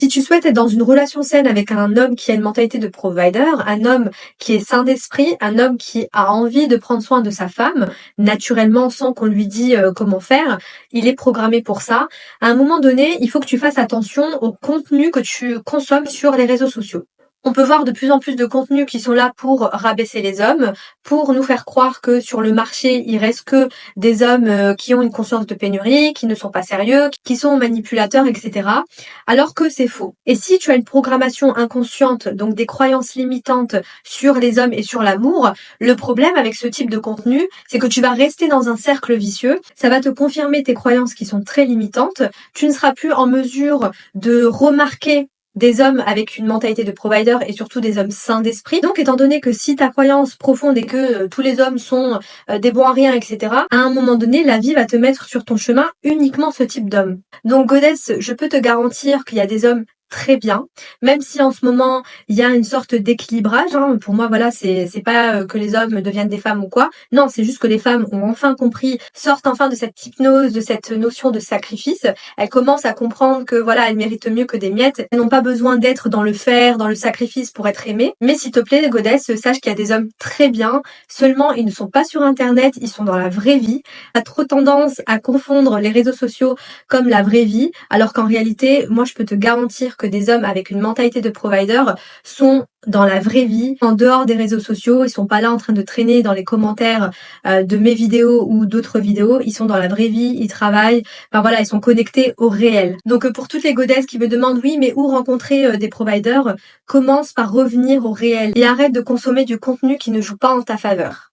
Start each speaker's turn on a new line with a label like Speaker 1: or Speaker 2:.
Speaker 1: Si tu souhaites être dans une relation saine avec un homme qui a une mentalité de provider, un homme qui est sain d'esprit, un homme qui a envie de prendre soin de sa femme, naturellement sans qu'on lui dise comment faire, il est programmé pour ça. À un moment donné, il faut que tu fasses attention au contenu que tu consommes sur les réseaux sociaux. On peut voir de plus en plus de contenus qui sont là pour rabaisser les hommes, pour nous faire croire que sur le marché, il reste que des hommes qui ont une conscience de pénurie, qui ne sont pas sérieux, qui sont manipulateurs, etc. Alors que c'est faux. Et si tu as une programmation inconsciente, donc des croyances limitantes sur les hommes et sur l'amour, le problème avec ce type de contenu, c'est que tu vas rester dans un cercle vicieux, ça va te confirmer tes croyances qui sont très limitantes, tu ne seras plus en mesure de remarquer des hommes avec une mentalité de provider et surtout des hommes sains d'esprit. Donc, étant donné que si ta croyance profonde est que tous les hommes sont des bons à rien, etc., à un moment donné, la vie va te mettre sur ton chemin uniquement ce type d'homme. Donc, Goddess, je peux te garantir qu'il y a des hommes très bien, même si en ce moment il y a une sorte d'équilibrage. Pour moi, voilà, c'est pas que les hommes deviennent des femmes ou quoi. Non, c'est juste que les femmes ont enfin compris, sortent enfin de cette hypnose, de cette notion de sacrifice. Elles commencent à comprendre que voilà, elles méritent mieux que des miettes. Elles n'ont pas besoin d'être dans le faire, dans le sacrifice pour être aimées. Mais s'il te plaît, Goddess, sache qu'il y a des hommes très bien. Seulement, ils ne sont pas sur Internet, ils sont dans la vraie vie. T'as trop tendance à confondre les réseaux sociaux comme la vraie vie, alors qu'en réalité, moi, je peux te garantir que des hommes avec une mentalité de provider sont dans la vraie vie, en dehors des réseaux sociaux. Ils sont pas là en train de traîner dans les commentaires de mes vidéos ou d'autres vidéos. Ils sont dans la vraie vie, ils travaillent. Enfin voilà, ils sont connectés au réel. Donc pour toutes les godesses qui me demandent oui, mais où rencontrer des providers, commence par revenir au réel et arrête de consommer du contenu qui ne joue pas en ta faveur.